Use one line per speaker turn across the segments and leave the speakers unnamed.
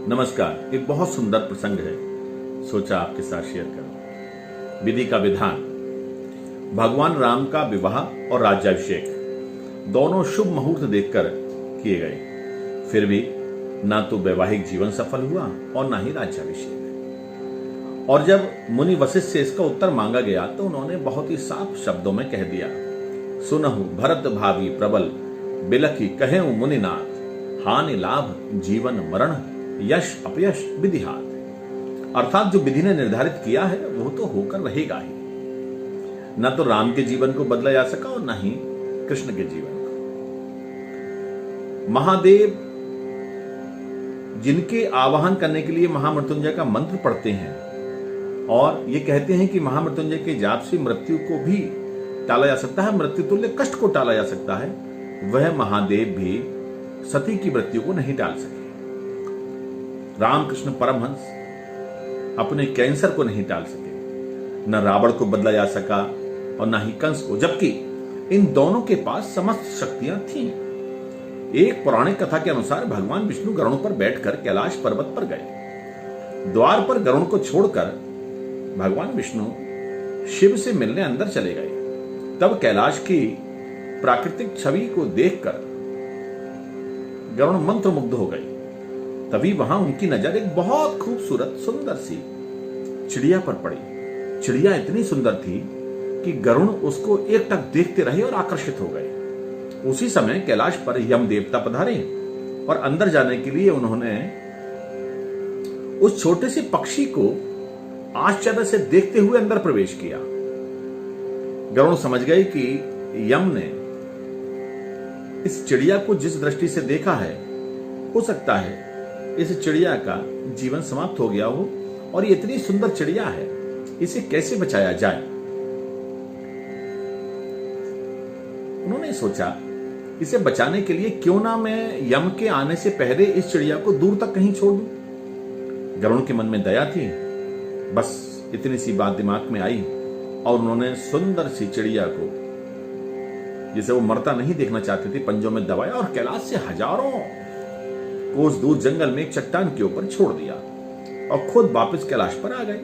नमस्कार। एक बहुत सुंदर प्रसंग है, सोचा आपके साथ शेयर करूं। विधि का विधान। भगवान राम का विवाह और राज्याभिषेक दोनों शुभ मुहूर्त देखकर किए गए, फिर भी ना तो वैवाहिक जीवन सफल हुआ और ना ही राज्याभिषेक। और जब मुनि वशिष्ठ से इसका उत्तर मांगा गया तो उन्होंने बहुत ही साफ शब्दों में कह दिया, सुनहु भरत भावी प्रबल, बिलखी कहेउ मुनिनाथ, हानि लाभ जीवन मरण, यश अपयश विधि हाथ। अर्थात जो विधि ने निर्धारित किया है वो तो होकर रहेगा ही। न तो राम के जीवन को बदला जा सका और न ही कृष्ण के जीवन को। महादेव जिनके आवाहन करने के लिए महामृत्युंजय का मंत्र पढ़ते हैं और ये कहते हैं कि महामृत्युंजय के जाप से मृत्यु को भी टाला जा सकता है, मृत्यु तुल्य कष्ट को टाला जा सकता है, वह महादेव भी सती की मृत्यु को नहीं टाल सके। रामकृष्ण परमहंस अपने कैंसर को नहीं टाल सके, न रावण को बदला जा सका और न ही कंस को, जबकि इन दोनों के पास समस्त शक्तियां थीं। एक पौराणिक कथा के अनुसार भगवान विष्णु गरुड़ पर बैठकर कैलाश पर्वत पर गए। द्वार पर गरुड़ को छोड़कर भगवान विष्णु शिव से मिलने अंदर चले गए। तब कैलाश की प्राकृतिक छवि को देखकर गरुड़ मंत्रमुग्ध हो गई। तभी वहां उनकी नजर एक बहुत खूबसूरत सुंदर सी चिड़िया पर पड़ी। चिड़िया इतनी सुंदर थी कि गरुड़ उसको एकटक देखते रहे और आकर्षित हो गए। उसी समय कैलाश पर यम देवता पधारे और अंदर जाने के लिए उन्होंने उस छोटे से पक्षी को आश्चर्य से देखते हुए अंदर प्रवेश किया। गरुड़ समझ गए कि यम ने इस चिड़िया को जिस दृष्टि से देखा है, हो सकता है इस चिड़िया का जीवन समाप्त हो गया हो और ये इतनी सुंदर चिड़िया है, इसे कैसे बचाया जाए। उन्होंने सोचा, इसे बचाने के लिए क्यों ना मैं यम के आने से पहले इस चिड़िया को दूर तक कहीं छोड़ दूं। गरुड़ के मन में दया थी, बस इतनी सी बात दिमाग में आई और उन्होंने सुंदर सी चिड़िया को, जिसे वो मरता नहीं देखना चाहते थे, पंजों में दबाया और कैलाश से हजारों कोस दूर जंगल में एक चट्टान के ऊपर छोड़ दिया और खुद वापस कैलाश पर आ गए।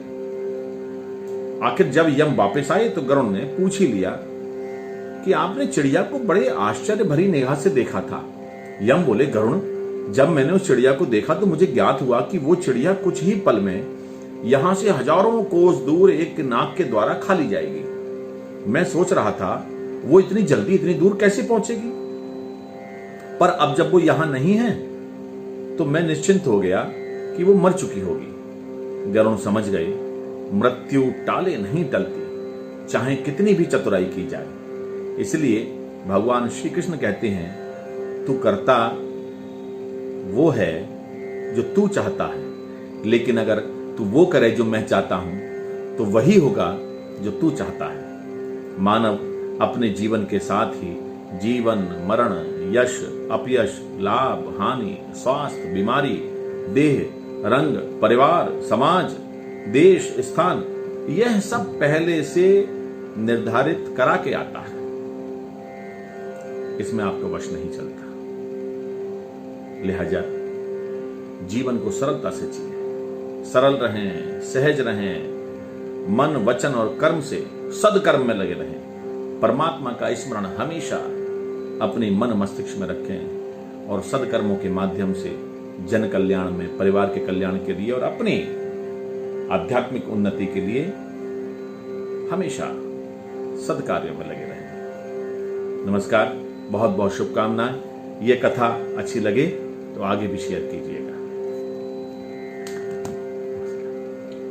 आखिर जब यम वापस आए तो गरुड़ ने पूछ ही लिया कि आपने चिड़िया को बड़े आश्चर्य भरी निगाह से देखा था। यम बोले, गरुड़, जब मैंने उस चिड़िया को देखा तो मुझे ज्ञात हुआ कि वो चिड़िया कुछ ही पल में यहां से हजारों कोस दूर एक नाग के द्वारा खा ली जाएगी। मैं सोच रहा था वो इतनी जल्दी इतनी दूर कैसे पहुंचेगी, पर अब जब वो यहां नहीं है तो मैं निश्चिंत हो गया कि वो मर चुकी होगी। गरुड़ समझ गए, मृत्यु टाले नहीं टलती, चाहे कितनी भी चतुराई की जाए। इसलिए भगवान श्री कृष्ण कहते हैं, तू करता वो है जो तू चाहता है, लेकिन अगर तू वो करे जो मैं चाहता हूं तो वही होगा जो तू चाहता है। मानव अपने जीवन के साथ ही जीवन मरण, यश अपयश, लाभ हानि, स्वास्थ्य बीमारी, देह रंग, परिवार, समाज, देश स्थान, यह सब पहले से निर्धारित करा के आता है। इसमें आपका वश नहीं चलता। लिहाजा जीवन को सरलता से जिए, सरल रहें, सहज रहें, मन वचन और कर्म से सदकर्म में लगे रहें। परमात्मा का स्मरण हमेशा अपने मन मस्तिष्क में रखें और सदकर्मों के माध्यम से जन कल्याण में, परिवार के कल्याण के लिए और अपनी आध्यात्मिक उन्नति के लिए हमेशा सदकार्यों में लगे रहें। नमस्कार, बहुत बहुत शुभकामनाएं। ये कथा अच्छी लगे तो आगे भी शेयर कीजिएगा।